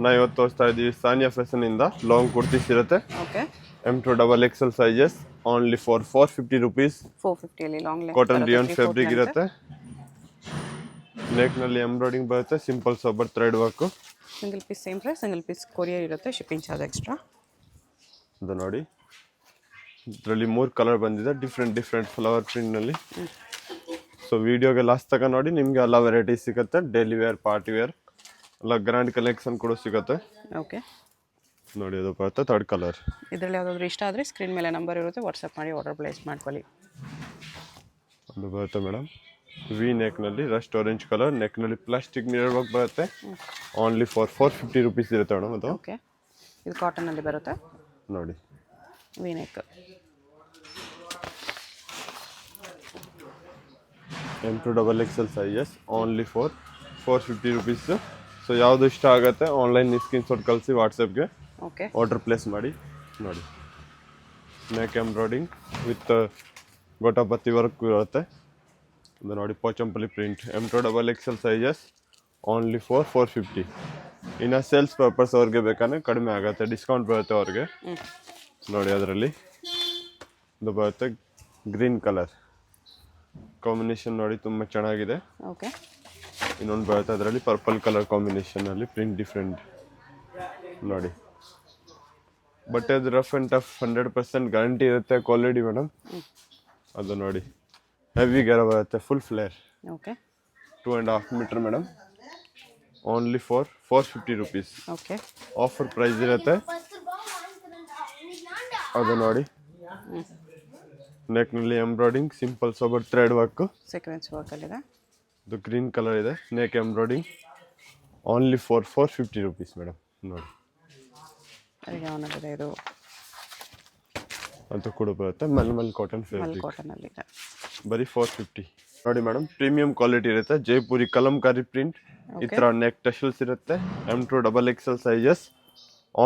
ನಾ ಇವತ್ತು ತೋರಿಸ್ತಾ ಇದ್ದೀವಿ ಸಾನಿಯಾ ಫ್ಯಾಷನ್ ಇಂದ ಲಾಂಗ್ ಕುರ್ತೀಸ್ ಇರುತ್ತೆ. Okay M2 XXL sizes only for 450 rupees. 450 ಅಲ್ಲಿ long length cotton rayon fabric ಇರುತ್ತೆ. ನೆಕ್ ನಲ್ಲಿ ಎಂಬ್ರಾಯ್ಡಿಂಗ್ ಬರುತ್ತೆ. Simple sober thread work. Single piece same price, single piece courier ಇರುತ್ತೆ, ಶಿಪ್ಪಿಂಗ್ ಚಾರ್ಜ್ ಎಕ್ಸ್ಟ್ರಾ. ಇದು ನೋಡಿ, ಇದರಲ್ಲಿ 3 ಕಲರ್ ಬಂದಿದೆ, ಡಿಫ್ರೆಂಟ್ ಫ್ಲವರ್ ಪ್ರಿಂಟ್ ನಲ್ಲಿ. ಸೊ ವಿಡಿಯೋಗೆ ಲಾಸ್ಟ್ ತನಕ ನೋಡಿ, ನಿಮಗೆ ಎಲ್ಲ ವೆರೈಟೀಸ್ ಸಿಗುತ್ತೆ. ಡೈಲಿ ವೇರ್, ಪಾರ್ಟಿ ವೇರ್ ಎಲ್ಲ ಗ್ರ್ಯಾಂಡ್ ಕಲೆಕ್ಷನ್ ಕೂಡ ಸಿಗುತ್ತೆ. ಓಕೆ ನೋಡಿ, ಅದು ಬರುತ್ತೆ 3rd ಕಲರ್. ಇದರಲ್ಲಿ ಯಾವುದಾದ್ರೂ ಇಷ್ಟ ಆದರೆ ಸ್ಕ್ರೀನ್ ಮೇಲೆ ನಂಬರ್ ಇರುತ್ತೆ, ವಾಟ್ಸಪ್ ಮಾಡಿ ಆರ್ಡರ್ ಪ್ಲೇಸ್ ಮಾಡ್ಕೊಳ್ಳಿ. ಅದು ಬರುತ್ತೆ ಮೇಡಮ್, ವಿ ನೆಕ್ನಲ್ಲಿ ರಸ್ಟ್ ಆರೆಂಜ್ ಕಲರ್. ನೆಕ್ನಲ್ಲಿ ಪ್ಲಾಸ್ಟಿಕ್ ಮಿರರ್ ವರ್ಕ್ ಬರುತ್ತೆ. ಓನ್ಲಿ ಫಾರ್ 450 ರುಪೀಸ್ ಇರುತ್ತೆ ಮೇಡಮ್. ಅದು ಓಕೆ, ಇದು ಕಾಟನಲ್ಲಿ ಬರುತ್ತೆ ನೋಡಿ. V neck. M2 XXL sizes only for 450 rupees. So ಯಾವುದು ಇಷ್ಟ ಆಗುತ್ತೆ ಆನ್ಲೈನ್ ಸ್ಕ್ರೀನ್ಶಾಟ್ ಕಳಿಸಿ ವಾಟ್ಸಪ್ಗೆ ಓಕೆ, ಆರ್ಡರ್ ಪ್ಲೇಸ್ ಮಾಡಿ. ನೋಡಿ, neck embroidering with gotapatti work ಇರುತ್ತೆ. ಅದು ನೋಡಿ, Pochampally print. M2 XXL sizes only for 450. ಇನ್ನು ಸೇಲ್ಸ್ ಪರ್ಪಸ್ ಅವ್ರಿಗೆ ಬೇಕಾದ್ರೆ ಕಡಿಮೆ ಆಗುತ್ತೆ, ಡಿಸ್ಕೌಂಟ್ ಬರುತ್ತೆ ಅವ್ರಿಗೆ. ನೋಡಿ, ಅದರಲ್ಲಿ ಇದು ಬರುತ್ತೆ ಗ್ರೀನ್ ಕಲರ್ ಕಾಂಬಿನೇಷನ್. ನೋಡಿ, ತುಂಬ ಚೆನ್ನಾಗಿದೆ. ಓಕೆ, ಇನ್ನೊಂದು ಬರುತ್ತೆ ಅದರಲ್ಲಿ ಪರ್ಪಲ್ ಕಲರ್ ಕಾಂಬಿನೇಷನಲ್ಲಿ ಪ್ರಿಂಟ್ ಡಿಫ್ರೆಂಟ್. ನೋಡಿ, ಬಟ್ ಅದು ರಫ್ ಆ್ಯಂಡ್ ಟಫ್ 100% ಗ್ಯಾರಂಟಿ ಇರುತ್ತೆ ಕ್ವಾಲಿಟಿ ಮೇಡಮ್. ಅದು ನೋಡಿ, ಹೆವಿ ಗೆರ ಬರುತ್ತೆ, full flare. Okay, 2.5 metre madam. Only for 450 rupees. Okay, offer price ಇರುತ್ತೆ. ಅದು ನೋಡಿ, ನೆಕ್ನಲ್ಲಿ embroidering simple sober thread work, sequence ವರ್ಕಲ್ಲಿದೆ. ಇದು ಗ್ರೀನ್ ಕಲರ್ ಇದೆ. Neck embroidering only for 450 rupees madam. ನೋಡಿ, ಯಾವನಲ್ಲಿದೆ ಇದು? ಅಂತ ಕೂಡ ಬರುತ್ತೆ ಮಲ್ಮಲ್ ಕಾಟನ್ ಫ್ಯಾಬ್ರಿಕ್. ಕಾಟನಲ್ಲಿದೆ, ಬರೀ 450. ನೋಡಿ ಮೇಡಮ್, ಪ್ರೀಮಿಯಂ ಕ್ವಾಲಿಟಿ ಇರುತ್ತೆ. ಜೈಪುರಿ ಕಲಂಕಾರಿ ಪ್ರಿಂಟ್, ಈ ಥರ ನೆಕ್ ಟಶಲ್ಸ್ ಇರುತ್ತೆ. M2 XXL sizes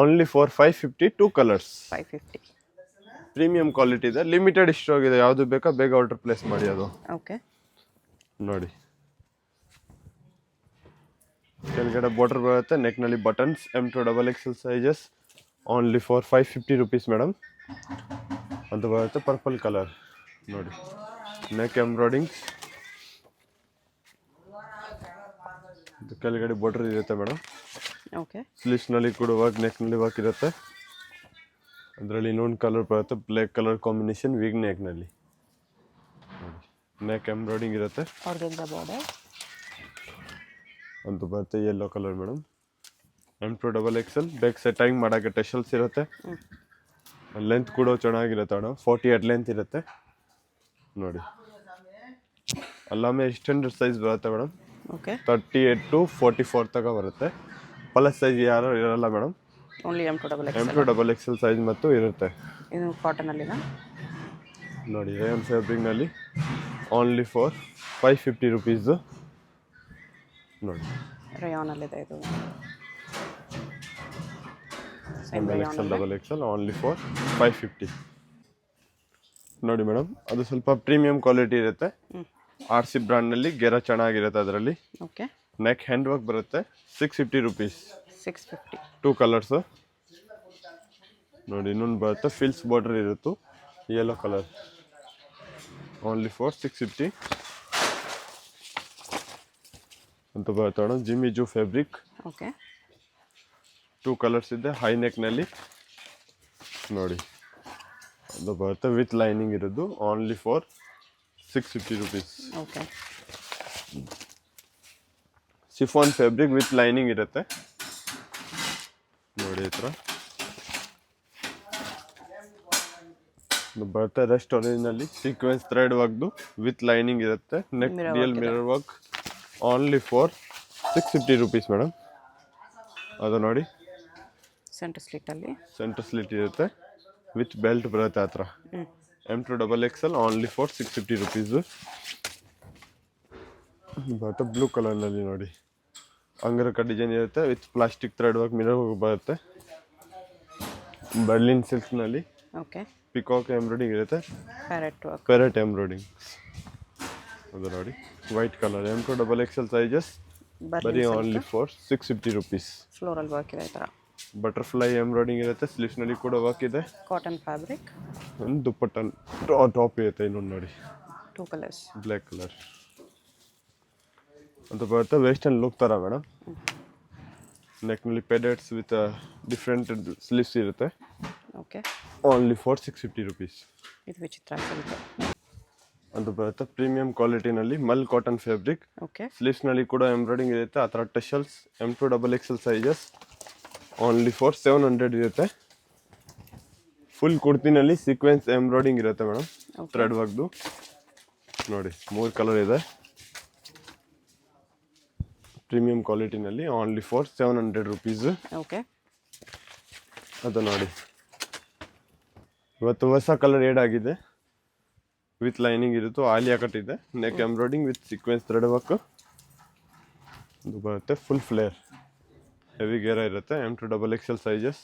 only for 550. 2 colours, 550. Premium quality ಇದೆ. ಲಿಮಿಟೆಡ್ ಸ್ಟಾಕ್ ಇದೆ, ಯಾವುದು ಬೇಕಾ ಬೇಗ ಆರ್ಡರ್ ಪ್ಲೇಸ್ ಮಾಡಿ. ಅದು ಓಕೆ, ನೋಡಿ, ಕೆಳಗಡೆ ಬಾರ್ಡರ್ ಬರುತ್ತೆ. ನೆಕ್ನಲ್ಲಿ buttons. M2 XXL sizes only for 550 rupees madam. ಅಂತ ಬರುತ್ತೆ ಪರ್ಪಲ್ ಕಲರ್. ನೋಡಿ, ನೆಕ್ ಎಂಬ್ರಾಯ್ಡಿಂಗ್ಸ್, ಕೆಳಗಡೆ ಬಾರ್ಡರ್ ಇರುತ್ತೆ ಮೇಡಮ್. ಓಕೆ, ಸ್ಲೀವ್ಸ್ನಲ್ಲಿ ಕೂಡ ವರ್ಕ್, ನೆಕ್ನಲ್ಲಿ ವರ್ಕ್ ಇರುತ್ತೆ. ಅದರಲ್ಲಿ ಇನ್ನೊಂದು ಕಲರ್ ಬರುತ್ತೆ, ಬ್ಲ್ಯಾಕ್ ಕಲರ್ ಕಾಂಬಿನೇಷನ್ ವಿಗ್ ನೆಕ್ನಲ್ಲಿ. ನೋಡಿ, ನೆಕ್ ಎಂಬ್ರಾಯ್ಡಿಂಗ್ ಇರುತ್ತೆ. ಆರ್ಗನ್ಜಾ ಬಾರ್ಡರ್ ಅಂತ ಬರುತ್ತೆ yellow colour madam. M2 XXL back setting ಮಾಡೋಕ್ಕೆ ಟೆಶಲ್ಸ್ ಇರುತ್ತೆ. ಲೆಂತ್ ಕೂಡ ಚೆನ್ನಾಗಿರುತ್ತೆ ಮೇಡಮ್, 48 ಲೆಂತ್ ಇರುತ್ತೆ. ನೋಡಿ, ಅಲ್ಲಾಮೆ ಎಕ್ಸ್ಟೆಂಡೆಡ್ ಸೈಜ್ ಬರುತ್ತೆ ಮೇಡಮ್. ಓಕೆ, 38 to 44 ತನಕ ಬರುತ್ತೆ. ಪ್ಲಸ್ ಸೈಜ್ ಯಾರು ಇರಲ್ಲ madam. Only M2 M2 XXL size ಮತ್ತು ಇರುತ್ತೆ. ಇದು ಕಾಟನಲ್ಲಿದೆ. ನೋಡಿ, ರೇಯನ್ ಫ್ಯಾಬ್ರಿಕ್ನಲ್ಲಿ ಓನ್ಲಿ ಫಾರ್ 550 ರುಪೀಸು. ನೋಡಿ, ರೇಯಾನಲ್ಲಿದೆ ಇದು. XXL only for 550. ನೋಡಿ ಮೇಡಮ್, ಅದು ಸ್ವಲ್ಪ ಪ್ರೀಮಿಯಂ ಕ್ವಾಲಿಟಿ ಇರುತ್ತೆ. RC ಬ್ರ್ಯಾಂಡ್ನಲ್ಲಿ ಗೆರ ಚೆನ್ನಾಗಿರುತ್ತೆ. ಅದರಲ್ಲಿ ಓಕೆ, ನೆಕ್ ಹ್ಯಾಂಡ್ ವರ್ಕ್ ಬರುತ್ತೆ. 650 ರುಪೀಸ್. 650. 2 ಕಲರ್ಸು. ನೋಡಿ, ಇನ್ನೊಂದು ಬರುತ್ತೆ ಫಿಲ್ಸ್ ಬಾರ್ಡರ್ ಇರುತ್ತೆ, ಯೆಲ್ಲೋ ಕಲರ್. ಓನ್ಲಿ ಫಾರ್ 650 ಅಂತ ಬರುತ್ತೆ madam. Jimmy Choo fabric. Okay, 2 colours ಇದೆ ಹೈ ನೆಕ್ನಲ್ಲಿ. ನೋಡಿ, ಅದು ಬರುತ್ತೆ ವಿತ್ ಲೈನಿಂಗ್ ಇರೋದು. Only for 650 rupees. Okay, chiffon fabric with lining ಇರುತ್ತೆ. ನೋಡಿ, ಈ ಥರ ಬರುತ್ತೆ. ರೆಸ್ಟ್ ಆರೆಂಜ್ನಲ್ಲಿ ಸೀಕ್ವೆನ್ಸ್ ಥ್ರೆಡ್ ವರ್ಕ್ದು ವಿತ್ ಲೈನಿಂಗ್ ಇರುತ್ತೆ. Neck real mirror work. Only for 650 rupees madam. ಅದು ನೋಡಿ, ಸೆಂಟರ್ ಸ್ಲಿಟ್ಟಲ್ಲಿ ಸೆಂಟರ್ ಸ್ಲಿಟ್ ಇರುತ್ತೆ ವಿತ್ ಬೆಲ್ಟ್ ಬರುತ್ತೆ ಆ ಥರ. M2 XXL only for 650 rupees. ಬರುತ್ತೆ ಬ್ಲೂ ಕಲರ್ನಲ್ಲಿ. ನೋಡಿ, ಅಂಗರಕ ಡಿಸೈನ್ ಇರುತ್ತೆ with plastic thread work mirror ಬರುತ್ತೆ. ಬರ್ಲಿನ್ ಸಿಲ್ಕ್ನಲ್ಲಿ ಓಕೆ, ಪಿಕಾಕ್ ಎಂಬ್ರಾಯ್ಡಿಂಗ್ ಇರುತ್ತೆ. Parrot embroidering. ಅದು ನೋಡಿ, white colour. M2 XXL sizes ಬರೀ Berlin only for 650 rupees. Floral work ಇದೆ ಈ ಥರ. ಬಟರ್ಫ್ಲೈ ಎಂಬ್ರಾಯ್ಡಿಂಗ್ ಇರುತ್ತೆ, ಸ್ಲೀವ್ಸ್ನಲ್ಲಿ ಕೂಡ ವರ್ಕ್ ಇದೆ. ಕಾಟನ್ ಫ್ಯಾಬ್ರಿಕ್, ಒಂದು ದುಪ್ಪಟ್ಟ ಟಾಪ್ ಇರುತ್ತೆ ಇನ್ನೊಂದು ನೋಡಿ 2 ಕಲರ್ಸ್. ಬ್ಲ್ಯಾಕ್ ಕಲರ್ ಅಂತ ಬರುತ್ತೆ. ವೆಸ್ಟರ್ನ್ ಲುಕ್ ಥರ ಮೇಡಮ್. ನೆಕ್ನಲ್ಲಿ ಪೆಡೆಟ್ಸ್ ವಿತ್ ಡಿಫ್ರೆಂಟ್ ಸ್ಲೀವ್ಸ್ ಇರುತ್ತೆ. Okay, only for 650 rupees. ಇದು ವಿಚಿತ್ರ ಸಿಲ್ಕ್. ಅಂತ ಬರುತ್ತೆ ಪ್ರೀಮಿಯಂ ಕ್ವಾಲಿಟಿನಲ್ಲಿ ಮಲ್ ಕಾಟನ್ ಫ್ಯಾಬ್ರಿಕ್. ಓಕೆ, ಸ್ಲೀವ್ಸ್ನಲ್ಲಿ ಕೂಡ ಎಂಬ್ರಾಯ್ಡಿಂಗ್ ಇರುತ್ತೆ. ಆ ಥರ tassels M2 XXL sizes only for 700 ಇರುತ್ತೆ. ಫುಲ್ ಕುರ್ತಿನಲ್ಲಿ ಸೀಕ್ವೆನ್ಸ್ ಎಂಬ್ರಾಯ್ಡಿಂಗ್ ಇರುತ್ತೆ ಮೇಡಮ್, ಥ್ರೆಡ್ ವರ್ಕ್ದು. ನೋಡಿ 3 ಕಲರ್ ಇದೆ. ಪ್ರೀಮಿಯಂ ಕ್ವಾಲಿಟಿನಲ್ಲಿ ಓನ್ಲಿ ಫಾರ್ 700 ರುಪೀಸ್. ಓಕೆ, ಅದು ನೋಡಿ ಇವತ್ತು ಹೊಸ ಕಲರ್ ಏಡ್ ಆಗಿದೆ. ವಿತ್ ಲೈನಿಂಗ್ ಇರುತ್ತೆ, ಆಲಿಯಾ ಕಟ್ ಇದೆ, neck embroidering with sequence thread work. ಅದು ಬರುತ್ತೆ ಫುಲ್ ಫ್ಲೇರ್, ಹೆವಿ ಗೇರ ಇರುತ್ತೆ. M2 XXL sizes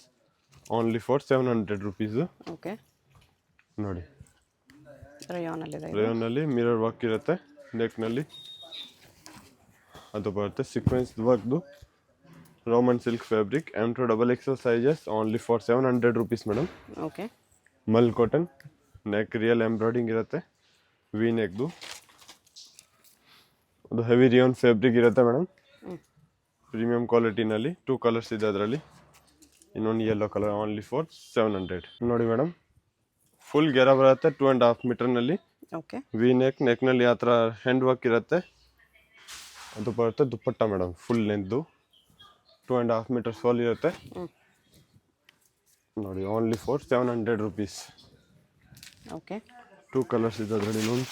only for 700 rupees. Okay, ನೋಡಿ ರಯಾನಲ್ಲಿದೆ. ರೇಯೋನಲ್ಲಿ ಮಿರರ್ ವರ್ಕ್ ಇರುತ್ತೆ ನೆಕ್ನಲ್ಲಿ. ಅದು ಬರುತ್ತೆ ಸೀಕ್ವೆನ್ಸ್ ವರ್ಕ್ದು Roman silk fabric. M2 XXL sizes only for 700 rupees madam. Okay, mul cotton, neck real embroidering ಇರುತ್ತೆ, ವಿ ನೆಕ್ದು. ಅದು ಹೆವಿ ರಿಯಾನ್ ಫ್ಯಾಬ್ರಿಕ್ ಇರುತ್ತೆ ಮೇಡಮ್. ಪ್ರೀಮಿಯಂ ಕ್ವಾಲಿಟಿನಲ್ಲಿ 2 ಕಲರ್ಸ್ ಇದೆ ಅದರಲ್ಲಿ. ಇನ್ನೊಂದು ಯೆಲ್ಲೋ ಕಲರ್ ಓನ್ಲಿ ಫಾರ್ 700. ನೋಡಿ ಮೇಡಮ್, ಫುಲ್ ಗೆರ ಬರುತ್ತೆ 2.5 ಮೀಟರ್ನಲ್ಲಿ. ಓಕೆ, ವಿ ನೆಕ್ನಲ್ಲಿ ಆ ಥರ ಹ್ಯಾಂಡ್ ವರ್ಕ್ ಇರುತ್ತೆ. ಅದು ಬರುತ್ತೆ ದುಪ್ಪಟ್ಟ ಮೇಡಮ್, ಫುಲ್ ಲೆಂತ್ದು 2.5 ಮೀಟರ್ ಸೋಲ್ ಇರುತ್ತೆ. ನೋಡಿ only for 700 rupees. Okay, 2 colours ಇದೆ ಅದರಲ್ಲಿ. ಇನ್ನೊಂದು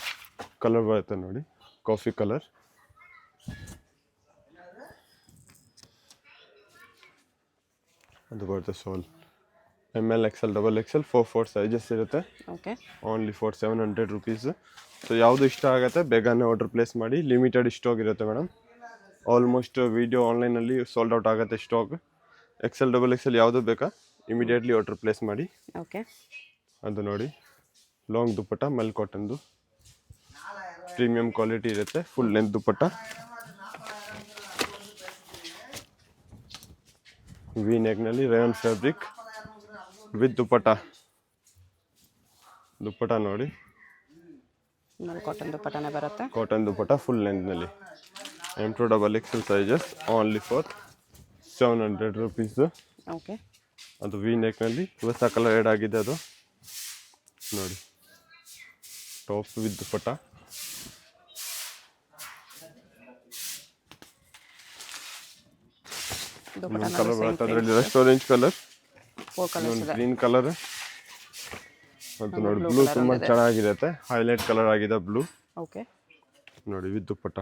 ಕಲರ್ ಬರುತ್ತೆ ನೋಡಿ, ಕಾಫಿ ಕಲರ್. ಅದು ಬರುತ್ತೆ ಸೋಲ್ ML XL XXL 4 ಸೈಜಸ್ ಇರುತ್ತೆ. Okay, only for 700 rupees. So ಯಾವುದು ಇಷ್ಟ ಆಗುತ್ತೆ ಬೇಗನೆ ಆರ್ಡರ್ ಪ್ಲೇಸ್ ಮಾಡಿ. ಲಿಮಿಟೆಡ್ ಸ್ಟಾಕ್ ಇರುತ್ತೆ ಮೇಡಮ್. ಆಲ್ಮೋಸ್ಟ್ ವಿಡಿಯೋ ಆನ್ಲೈನಲ್ಲಿ ಸೋಲ್ಡ್ ಔಟ್ ಆಗುತ್ತೆ ಸ್ಟಾಕ್. XL XXL ಯಾವುದು ಬೇಕಾ ಇಮಿಡಿಯೇಟ್ಲಿ ಆರ್ಡರ್ ಪ್ಲೇಸ್ ಮಾಡಿ. ಓಕೆ, ಅದು ನೋಡಿ ಲಾಂಗ್ ದುಪ್ಪಟ್ಟ ಮಲ್ ಕಾಟನ್ದು ಪ್ರೀಮಿಯಂ ಕ್ವಾಲಿಟಿ ಇರುತ್ತೆ. ಫುಲ್ ಲೆಂತ್ ದುಪ್ಪಟ್ಟ, ವಿ ನೆಕ್ನಲ್ಲಿ rayon fabric with dupatta. Dupatta ನೋಡಿ ಮಲ್ ಕಾಟನ್ ದುಪ್ಪಟ್ಟನೇ ಬರುತ್ತೆ. ಕಾಟನ್ ದುಪ್ಪಟ್ಟ ಫುಲ್ ಲೆಂತ್ನಲ್ಲಿ. M2 XXL sizes only for 700 rupees. Okay, ಅದು ವಿ ನೆಕ್ನಲ್ಲಿ ಹೊಸ ಕಲರ್ ಆ್ಯಡ್ ಆಗಿದೆ. ಅದು ನೋಡಿ ಟಾಪ್ ವಿತ್ ದುಪ್ಪಟ್ಟ. ಕಲರ್ ಬರುತ್ತೆ ಅದರಲ್ಲಿ, ರೆಸ್ಟ್ ಆರೆಂಜ್ ಕಲರ್, 4 ಕಲರ್ಸ್ ಇದೆ. Green colour. ಮತ್ತು ನೋಡಿ ಬ್ಲೂ ತುಂಬ ಚೆನ್ನಾಗಿರುತ್ತೆ, ಹೈಲೈಟ್ ಕಲರ್ ಆಗಿದೆ ಬ್ಲೂ. ಓಕೆ, ನೋಡಿ with dupatta.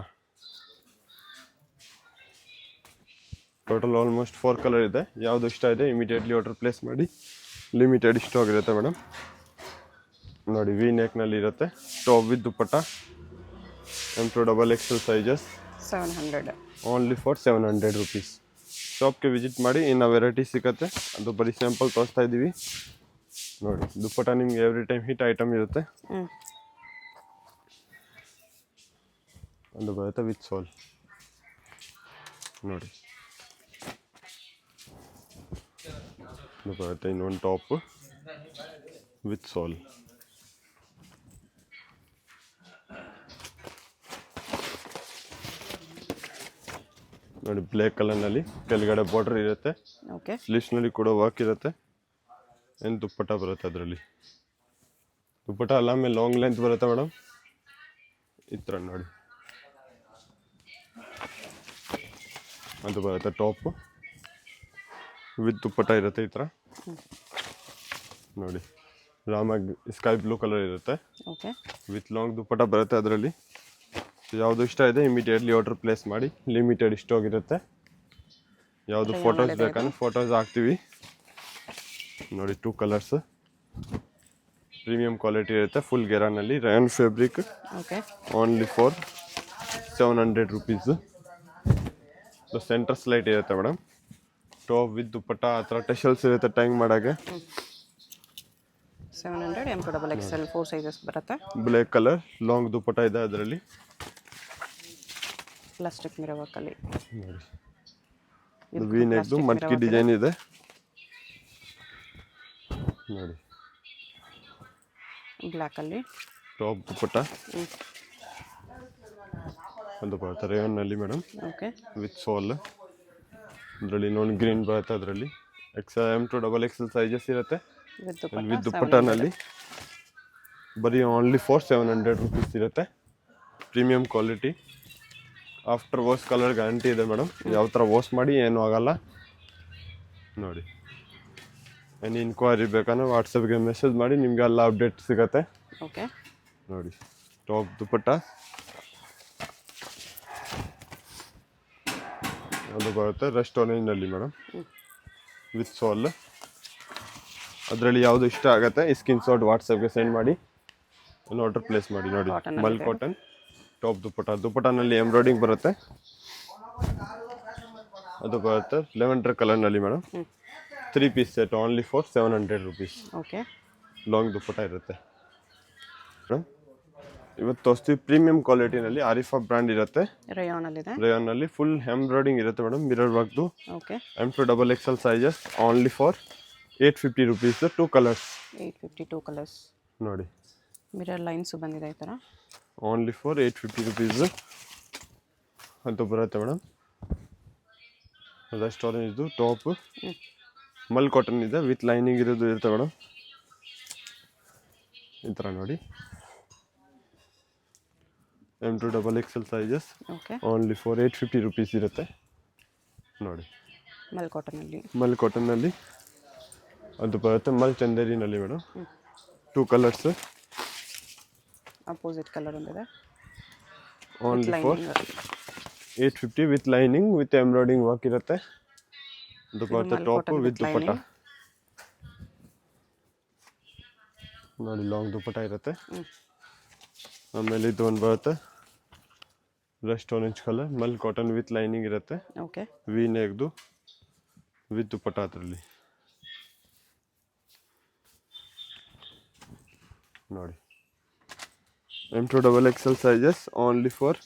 Total almost 4 colour ಇದೆ. ಯಾವುದು ಇಷ್ಟ ಇದೆ ಇಮಿಡಿಯೇಟ್ಲಿ ಆರ್ಡರ್ ಪ್ಲೇಸ್ ಮಾಡಿ. ಲಿಮಿಟೆಡ್ ಸ್ಟಾಕ್ ಇರುತ್ತೆ ಮೇಡಮ್. ನೋಡಿ ವಿ ನೆಕ್ನಲ್ಲಿ ಇರುತ್ತೆ, top with dupatta. M2 XXL sizes 700. Only for 700 rupees. ಶಾಪ್ಗೆ ವಿಸಿಟ್ ಮಾಡಿ, ಇನ್ನು ವೆರೈಟಿ ಸಿಗುತ್ತೆ. ಅದು ಬರೀ ಸ್ಯಾಂಪಲ್ ತೋರಿಸ್ತಾ ಇದ್ದೀವಿ. ನೋಡಿ ದುಪ್ಪಟ್ಟ ನಿಮ್ಗೆ ಎವ್ರಿ ಟೈಮ್ ಹಿಟ್ ಐಟಮ್ ಇರುತ್ತೆ. ಒಂದು ಬರುತ್ತೆ ವಿತ್ ಸೋಲ್. ನೋಡಿ ಇದು ಬರುತ್ತೆ ಇನ್ನೊಂದು ಟಾಪ್ ವಿತ್ ಸೋಲ್. ನೋಡಿ ಬ್ಲ್ಯಾಕ್ ಕಲರ್ನಲ್ಲಿ ಕೆಳಗಡೆ ಬಾರ್ಡರ್ ಇರುತ್ತೆ. ಓಕೆ, ಸ್ಲೀವ್ಸ್ನಲ್ಲಿ ಕೂಡ ವರ್ಕ್ ಇರುತ್ತೆ. ಏನು ದುಪ್ಪಟ್ಟ ಬರುತ್ತೆ ಅದರಲ್ಲಿ. ದುಪ್ಪಟ್ಟ ಅಲ್ಲ ಮೇಲೆ ಲಾಂಗ್ ಲೆಂತ್ ಬರುತ್ತೆ ಮೇಡಮ್. ಈ ಥರ ನೋಡಿ ಅದು ಬರುತ್ತೆ ಟಾಪ್ ವಿತ್ ದುಪ್ಪಟ್ಟ ಇರುತ್ತೆ ಈ ಥರ. ನೋಡಿ ರಾಮಾಗಿ ಸ್ಕೈ ಬ್ಲೂ ಕಲರ್ ಇರುತ್ತೆ ಓಕೆ, ವಿತ್ ಲಾಂಗ್ ದುಪ್ಪಟ್ಟ ಬರುತ್ತೆ ಅದರಲ್ಲಿ. ಯಾವುದು ಇಷ್ಟ ಇದೆ ಇಮಿಡಿಯೇಟ್ಲಿ ಆರ್ಡರ್ ಪ್ಲೇಸ್ ಮಾಡಿ. ಲಿಮಿಟೆಡ್ ಸ್ಟಾಕ್ ಇರುತ್ತೆ. ಯಾವುದು ಫೋಟೋಸ್ ಬೇಕಂದ್ರೆ ಫೋಟೋಸ್ ಹಾಕ್ತೀವಿ. ನೋಡಿ 2 ಕಲರ್ಸ್, ಪ್ರೀಮಿಯಂ ಕ್ವಾಲಿಟಿ ಇರುತ್ತೆ. ಫುಲ್ ಗೆರಾನಲ್ಲಿ rayon fabric. Okay, only for 700 rupees. So centre slit ಇರುತ್ತೆ ಮೇಡಮ್. ಟಾಪ್ ವಿತ್ ದುಪ್ಪಟ್ಟ ಆ ಥರ ಟೆಷಲ್ಸ್ ಇರುತ್ತೆ ಟೈಂಗ್ ಮಾಡೋಕ್ಕೆ. 700. M2 XXL 4 ಸೈಜಸ್ ಬರುತ್ತೆ. ಬ್ಲ್ಯಾಕ್ ಕಲರ್ ಲಾಂಗ್ ದುಪ್ಪಟ್ಟ ಇದೆ ಅದರಲ್ಲಿ. ಪ್ಲಾಸ್ಟಿಕ್ ಮಿರರ್ ವರ್ಕಲ್ಲಿ ನೋಡಿ ಇದು ವಿ ನೆಕ್ದು ಮಟ್ಕಿ ಡಿಸೈನ್ ಇದೆ ನೋಡಿ. ಬ್ಲ್ಯಾಕಲ್ಲಿ ಟಾಪ್ ದುಪ್ಪಟ್ಟ ಒಂದು ಬರುತ್ತೆ ರೇವನ್ನಲ್ಲಿ ಮೇಡಮ್ ಓಕೆ. ವಿತ್ ಸೋಲ್. ಅದರಲ್ಲಿ ಇನ್ನೊಂದು ಗ್ರೀನ್ ಬರುತ್ತೆ, ಅದರಲ್ಲಿ M2XL ಸೈಜಸ್ ಇರುತ್ತೆ. ವಿತ್ ದುಪ್ಪಟ್ಟನಲ್ಲಿ ಬರೀ ಓನ್ಲಿ ಫಾರ್ 700 ರುಪೀಸ್ ಇರುತ್ತೆ. Premium quality, after wash colour guarantee ಇದೆ ಮೇಡಮ್. ಯಾವ ಥರ ವಾಶ್ ಮಾಡಿ ಏನೂ ಆಗಲ್ಲ ನೋಡಿ. ಏನು ಇನ್ಕ್ವೈರಿ ಬೇಕಂದ್ರೆ ವಾಟ್ಸಪ್ಗೆ ಮೆಸೇಜ್ ಮಾಡಿ, ನಿಮಗೆ ಎಲ್ಲ ಅಪ್ಡೇಟ್ ಸಿಗುತ್ತೆ. ಓಕೆ ನೋಡಿ ಟಾಪ್ ದುಪ್ಪಟ್ಟ ಅದು ಬರುತ್ತೆ ರಸ್ಟ್ ಆರೆಂಜ್ನಲ್ಲಿ ಮೇಡಮ್ ವಿತ್ ಸೋಲ್. ಅದರಲ್ಲಿ ಯಾವುದು ಇಷ್ಟ ಆಗುತ್ತೆ ಸ್ಕ್ರೀನ್ ಶಾಟ್ ವಾಟ್ಸಪ್ಗೆ ಸೆಂಡ್ ಮಾಡಿ ಒಂದು ಆರ್ಡರ್ ಪ್ಲೇಸ್ ಮಾಡಿ. ನೋಡಿ ಮಲ್ ಕಾಟನ್ ಟಾಪ್ ದುಪ್ಪಟ್ಟ, ದುಪ್ಪಟ್ಟನಲ್ಲಿ ಎಂಬ್ರಾಯ್ಡಿಂಗ್ ಬರುತ್ತೆ. ಅದು ಬರುತ್ತೆ ಲೆವೆಂಡರ್ ಕಲರ್ನಲ್ಲಿ madam. 3 piece set only for 700 rupees. Okay. Long dupatta ಇರುತ್ತೆ ಮೇಡಮ್. ಇವತ್ತು ತೋರಿಸ್ತೀವಿ ಪ್ರೀಮಿಯಂ ಕ್ವಾಲಿಟಿನಲ್ಲಿ ಆರಿಫಾ ಬ್ರ್ಯಾಂಡ್ ಇರುತ್ತೆ. ರೇಯಾನಲ್ಲಿ ಫುಲ್ ಎಂಬ್ರಾಯ್ಡಿಂಗ್ ಇರುತ್ತೆ ಮೇಡಮ್, ಮಿರರ್ ವರ್ಕ್ದು. Okay. M2XL sizes only for 850 rupees. 2 colours 852 colours ನೋಡಿ. ಮಿರರ್ ಲೈನ್ಸು ಬಂದಿದೆ ಈ ಥರ. ಓನ್ಲಿ ಫಾರ್ 850 ರುಪೀಸ್ ಅಂತ ಬರುತ್ತೆ ಮೇಡಮ್. ರೆಸ್ಟ್ ಆರೆಂಜ್ದು ಟಾಪ್ ಮಲ್ ಕಾಟನ್ ಇದೆ ವಿತ್ ಲೈನಿಂಗ್ ಇರೋದು ಇರುತ್ತೆ ಮೇಡಮ್. ಈ ಥರ ನೋಡಿ M2XL sizes only for 850 rupees ಇರುತ್ತೆ ನೋಡಿ. ಮಲ್ ಕಾಟನ್ನಲ್ಲಿ ಅದು ಬರುತ್ತೆ ಮಲ್ ಚಂದೇರಿನಲ್ಲಿ ಮೇಡಮ್. 2 ಕಲರ್ಸ್ ಅಪೋಸಿಟ್ ಕಲರ್ ಒಂದಿದೆ. Only for 850 with lining with embroidering work ಇರುತ್ತೆ. ಅದು ಬರುತ್ತೆ ಟಾಪ್ ವಿತ್ ದುಪ್ಪಟ್ಟ ನೋಡಿ, ಲಾಂಗ್ ದುಪ್ಪಟ್ಟ ಇರುತ್ತೆ. ಆಮೇಲೆ ಇದು ಒಂದು ಬರುತ್ತೆ rust orange colour mul cotton with lining ಇರುತ್ತೆ. ಓಕೆ. ವಿ ನೆಕ್ದು ವಿತ್ ದುಪ್ಪಟ್ಟ ಅದರಲ್ಲಿ ನೋಡಿ. M2XL sizes only for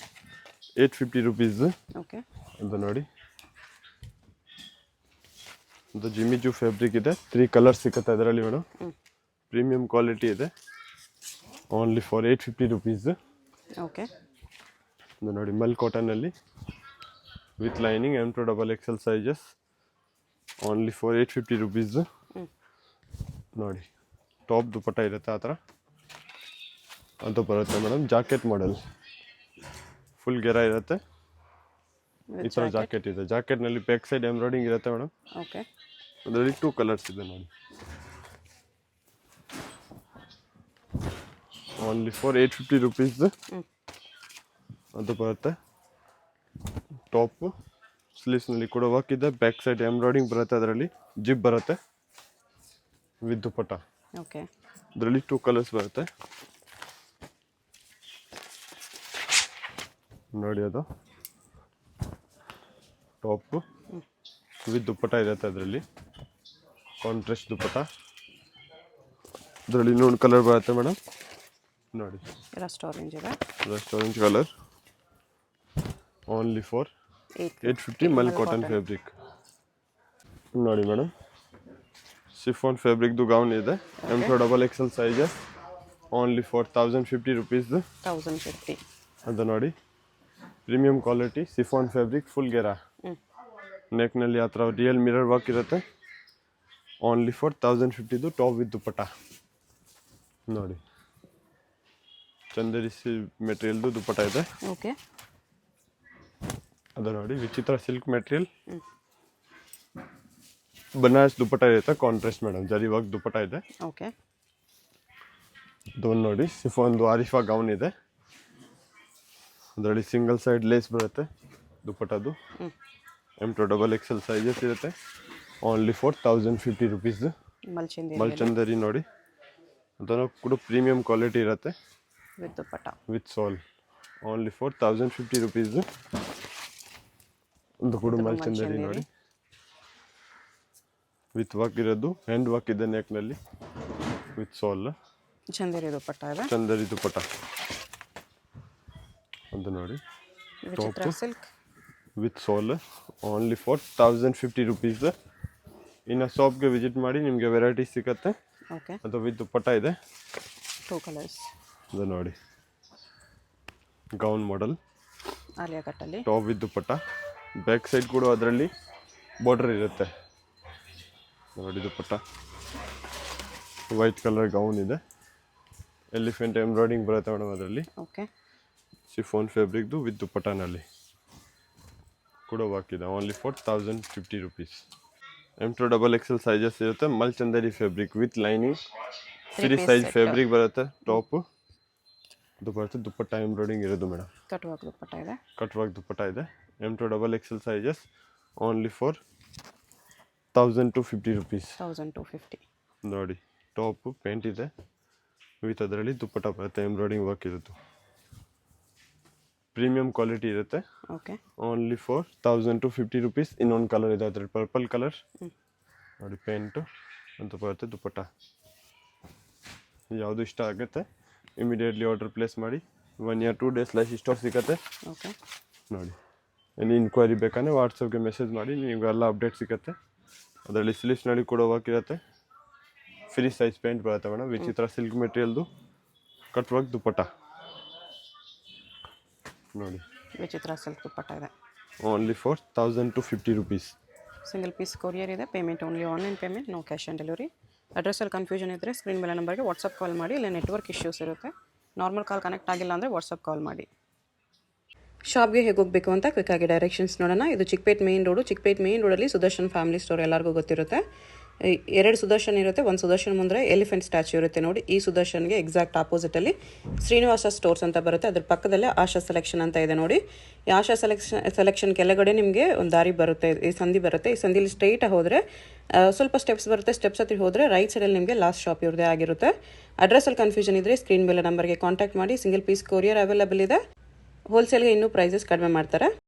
850 rupees. Okay. ಅದು ನೋಡಿ, ಅದು ಜಿಮಿಜು ಫ್ಯಾಬ್ರಿಕ್ ಇದೆ. 3 ಕಲರ್ಸ್ ಸಿಗುತ್ತೆ ಅದರಲ್ಲಿ ಮೇಡಮ್. ಪ್ರೀಮಿಯಂ ಕ್ವಾಲಿಟಿ ಇದೆ ಓನ್ಲಿ ಫಾರ್ 850 ರುಪೀಸ್. ಓಕೆ. ಇದು ನೋಡಿ ಮಲ್ ಕಾಟನಲ್ಲಿ with lining M2XL sizes only for 850 rupees ನೋಡಿ. ಟಾಪ್ ದುಪ್ಪಟ್ಟ ಇರುತ್ತೆ ಆ ಥರ. ಅದು ಬರುತ್ತೆ madam jacket model, full ghera ಇರುತ್ತೆ. ಈ ಥರ ಜಾಕೆಟ್ ಇದೆ. ಜಾಕೆಟ್ನಲ್ಲಿ ಬ್ಯಾಕ್ ಸೈಡ್ ಎಂಬ್ರಾಯ್ಡಿಂಗ್ ಇರುತ್ತೆ ಮೇಡಮ್. ಓಕೆ. ಅದರಲ್ಲಿ 2 ಕಲರ್ಸ್ ಇದೆ ನೋಡಿ. ಓನ್ಲಿ ಫಾರ್ 850 ರುಪೀಸ್ ಅದು ಬರುತ್ತೆ. ಟಾಪ್ ಸ್ಲೀವ್ಸ್ನಲ್ಲಿ ಕೂಡ ವರ್ಕ್ ಇದೆ. ಬ್ಯಾಕ್ ಸೈಡ್ ಎಂಬ್ರಾಯ್ಡಿಂಗ್ ಬರುತ್ತೆ, ಅದರಲ್ಲಿ ಜಿಪ್ ಬರುತ್ತೆ ವಿತ್ ದುಪ್ಪಟ್ಟ. ಓಕೆ. ಅದರಲ್ಲಿ 2 ಕಲರ್ಸ್ ಬರುತ್ತೆ ನೋಡಿ. ಅದು ಟಾಪ್ ವಿತ್ ದುಪ್ಪಟ್ಟ ಇರುತ್ತೆ, ಅದರಲ್ಲಿ ಕಾಂಟ್ರಾಸ್ಟ್ ದುಪ್ಪಟ್ಟ. ಅದರಲ್ಲಿ ಇನ್ನೊಂದು ಕಲರ್ ಬರುತ್ತೆ ಮೇಡಮ್ ನೋಡಿ. ರಸ್ಟ್ ಆರೆಂಜ್ ಇದೆ. Rust orange colour only for 850 mul cotton fabric ನೋಡಿ ಮೇಡಮ್. ಶಿಫಾನ್ ಫ್ಯಾಬ್ರಿಕ್ದು ಗೌನ್ ಇದೆ. M2XL sizes only for 1050 rupees. 1050 ಅದು ನೋಡಿ premium quality chiffon fabric full ghera. ನೆಕ್ನಲ್ಲಿ ಆ ಥರ ರಿಯಲ್ ಮಿರರ್ ವರ್ಕ್ ಇರುತ್ತೆ. Only for 1050 top with dupatta ನೋಡಿ. ಚಂದೇರಿ ಮೆಟೀರಿಯಲ್ದು ದುಪ್ಪಟ್ಟ ಇದೆ. ಓಕೆ. ಅದು ನೋಡಿ ವಿಚಿತ್ರ ಸಿಲ್ಕ್ ಮೆಟೀರಿಯಲ್ ಬನಾರಸ್ ದುಪ್ಪಟ್ಟ ಇರುತ್ತೆ. ಕಾಂಟ್ರಾಸ್ಟ್ ಮೇಡಮ್ ಜರಿ ವರ್ಕ್ ದುಪ್ಪಟ್ಟ ಇದೆ. ಓಕೆ. ಇದೊಂದು ನೋಡಿ ಶಿಫಾನ್ದು ಆರಿಫಾ ಗೌನ್ ಇದೆ. ಅದರಲ್ಲಿ ಸಿಂಗಲ್ ಸೈಡ್ ಲೇಸ್ ಬರುತ್ತೆ ದುಪ್ಪಟ್ಟದು. M2XL ಸೈಜಸ್ ಇರುತ್ತೆ. Only for 1050 rupees. ಮಲ್ಚಂದರಿ ನೋಡಿ, ಅದನ್ನು ಕೂಡ ಪ್ರೀಮಿಯಂ ಕ್ವಾಲಿಟಿ ಇರುತ್ತೆ with dupatta with soul. Only for 1050 rupees. ಒಂದು ಕೂಡ ಮಲ್ಚಂದರಿ ನೋಡಿ ವಿತ್ ವರ್ಕ್ ಇರೋದು. ಹ್ಯಾಂಡ್ ವರ್ಕ್ ಇದೆ ನೆಕ್ನಲ್ಲಿ ವಿತ್ ಸೋಲ್. ಚಂದೇರಿ ದುಪ್ಪಟ್ಟ ಇದೆ. ಚಂದೇರಿ ದುಪ್ಪಟ್ಟ ಅದು ನೋಡಿ. Vichitra silk with soul only for 1050 rupees. ಇನ್ನು ಶಾಪ್ಗೆ ವಿಸಿಟ್ ಮಾಡಿ ನಿಮಗೆ ವೆರೈಟಿ ಸಿಗುತ್ತೆ. ಓಕೆ, ಅದು ವಿತ್ ದುಪ್ಪಟ್ಟ ಇದೆ. 2 ಕಲರ್ಸ್. ಅದು ನೋಡಿ ಗೌನ್ ಮಾಡೆಲ್, ಆಲಿಯಾ ಕಟ್ಟಲ್ಲಿ top with dupatta. Back side ಕೂಡ ಅದರಲ್ಲಿ ಬಾರ್ಡರ್ ಇರುತ್ತೆ ನೋಡಿ. ದುಪ್ಪಟ್ಟ ವೈಟ್ ಕಲರ್ ಗೌನ್ ಇದೆ. ಎಲಿಫೆಂಟ್ ಎಂಬ್ರಾಯ್ಡಿಂಗ್ ಬರುತ್ತೆ ಮೇಡಮ್ ಅದರಲ್ಲಿ. ಓಕೆ, ಶಿಫೋನ್ ಫ್ಯಾಬ್ರಿಕ್ದು ವಿತ್ ದುಪ್ಪಟ್ಟನಲ್ಲಿ ಕೂಡ ವರ್ಕ್ ಇದೆ. Only for 1050 rupees. M2XL sizes ಇರುತ್ತೆ. ಮಲ್ಚಂದೇರಿ fabric with lining, free size fabric ಬರುತ್ತೆ. ಟಾಪು ಇದು ಬರುತ್ತೆ. ದುಪ್ಪಟ್ಟ ಎಂಬ್ರಾಯ್ಡಿಂಗ್ ಇರೋದು ಮೇಡಮ್. ಕಟ್ ವರ್ಕ್ ದುಪ್ಪಟ್ಟ ಇದೆ. ಕಟ್ ವರ್ಕ್ ದುಪ್ಪಟ್ಟ ಇದೆ. M2XL sizes only for 1250 rupees. 1250 ನೋಡಿ ಟಾಪು ಪೇಂಟ್ ಇದೆ ವಿತ್ ಅದರಲ್ಲಿ ದುಪ್ಪಟ್ಟ ಬರುತ್ತೆ. ಎಂಬ್ರಾಯ್ಡಿಂಗ್ ವರ್ಕ್ ಇರುತ್ತೆ. ಪ್ರೀಮಿಯಂ ಕ್ವಾಲಿಟಿ ಇರುತ್ತೆ. Okay, only for 1250 rupees. ಇನ್ನೊಂದು ಕಲರ್ ಇದೆ ಅದರಲ್ಲಿ ಪರ್ಪಲ್ ಕಲರ್ ನೋಡಿ. ಪೇಂಟು ಅಂತ ಬರುತ್ತೆ. ದುಪ್ಪಟ್ಟ ಯಾವುದು ಇಷ್ಟ ಆಗುತ್ತೆ ಇಮಿಡಿಯೇಟ್ಲಿ ಆರ್ಡರ್ ಪ್ಲೇಸ್ ಮಾಡಿ. 1 or 2 days ಸ್ಟಾಕ್ ಸಿಗುತ್ತೆ. ಓಕೆ, ನೋಡಿ ಎನಿ ಇನ್ಕ್ವೈರಿ ಬೇಕಂದರೆ ವಾಟ್ಸಪ್ಗೆ ಮೆಸೇಜ್ ಮಾಡಿ, ನಿಮಗೆಲ್ಲ ಅಪ್ಡೇಟ್ ಸಿಗುತ್ತೆ. ಅದರಲ್ಲಿ ಸ್ಲೀವ್ಸ್ ನೋಡಿ ಕೂಡ ವರ್ಕ್ ಇರುತ್ತೆ. ಫ್ರೀ ಸೈಜ್ ಪೇಂಟ್ ಬರುತ್ತೆ ಮೇಡಮ್. ವಿಚಿತ್ರ ಸಿಲ್ಕ್ ಮೆಟೀರಿಯಲ್ದು ಕಟ್ ವರ್ಕ್ ದುಪ್ಪಟ್ಟ ನೋಡಿ. ವಿಚಿತ್ರ ಸಿಲ್ಕ್ ದುಪ್ಪಟ್ಟ ಇದೆ. Only for 1250 rupees. Single piece courier ಇದೆ. Payment only online payment, no cash on delivery. ಅಡ್ರೆಸ್ಸಲ್ಲಿ ಕನ್ಫ್ಯೂಷನ್ ಇದ್ದರೆ ಸ್ಕ್ರೀನ್ ಮೇಲೆ ನಂಬರ್ಗೆ ವಾಟ್ಸಪ್ ಕಾಲ್ ಮಾಡಿ. ಇಲ್ಲ ನೆಟ್ವರ್ಕ್ ಇಶ್ಯೂಸ್ ಇರುತ್ತೆ, ನಾರ್ಮಲ್ ಕಾಲ್ ಕನೆಕ್ಟ್ ಆಗಿಲ್ಲ ಅಂದರೆ ವಾಟ್ಸಪ್ ಕಾಲ್ ಮಾಡಿ. ಶಾಪ್ಗೆ ಹೇಗೆ ಹೋಗಬೇಕು ಅಂತ ಕ್ವಿಕ್ಕಾಗಿ ಡೈರೆಕ್ಷನ್ಸ್ ನೋಡೋಣ. ಇದು Chickpet main road. Chickpet main ರೋಡಲ್ಲಿ ಸುದರ್ಶನ್ ಫ್ಯಾಮಿಲಿ ಸ್ಟೋರ್ ಎಲ್ಲರಿಗೂ ಗೊತ್ತಿರುತ್ತೆ. 2 ಸುದರ್ಶನ್ ಇರುತ್ತೆ. ಒಂದು ಸುದರ್ಶನ್ ಮುಂದೆ ಎಲಿಫೆಂಟ್ ಸ್ಟ್ಯಾಚ್ಯೂ ಇರುತ್ತೆ ನೋಡಿ. ಈ ಸುದರ್ಶನ್ಗೆ ಎಕ್ಸಾಕ್ಟ್ ಆಪೋಸಿಟಲ್ಲಿ ಶ್ರೀನಿವಾಸ ಸ್ಟೋರ್ಸ್ ಅಂತ ಬರುತ್ತೆ. ಅದ್ರ ಪಕ್ಕದಲ್ಲೇ ಆಶಾ ಸೆಲೆಕ್ಷನ್ ಅಂತ ಇದೆ ನೋಡಿ. ಈ ಆಶಾ ಸೆಲೆಕ್ಷನ್ ಕೆಳಗಡೆ ನಿಮಗೆ ಒಂದು ದಾರಿ ಬರುತ್ತೆ, ಈ ಸಂಧಿ ಬರುತ್ತೆ. ಈ ಸಂಧಿಲಿ ಸ್ಟ್ರೈಟ್ ಹೋದರೆ ಸ್ವಲ್ಪ ಸ್ಟೆಪ್ಸ್ ಬರುತ್ತೆ. ಸ್ಟೆಪ್ಸ್ ಹತ್ತಿರ ಹೋದರೆ ರೈಟ್ ಸೈಡಲ್ಲಿ ನಿಮಗೆ ಲಾಸ್ಟ್ ಶಾಪ್ ಇವ್ರದೇ ಆಗಿರುತ್ತೆ. ಅಡ್ರೆಸ್ಸಲ್ಲಿ ಕನ್ಫ್ಯೂಷನ್ ಇದ್ದರೆ ಸ್ಕ್ರೀನ್ ಮೇಲೆ ನಂಬರ್ಗೆ ಕಾಂಟ್ಯಾಕ್ಟ್ ಮಾಡಿ. ಸಿಂಗಲ್ ಪೀಸ್ ಕೊರಿಯರ್ ಅವೈಲೇಬಲ್ ಇದೆ. ಹೋಲ್ಸೇಲ್ಗೆ ಇನ್ನೂ ಪ್ರೈಸಸ್ ಕಡಿಮೆ ಮಾಡ್ತಾರೆ.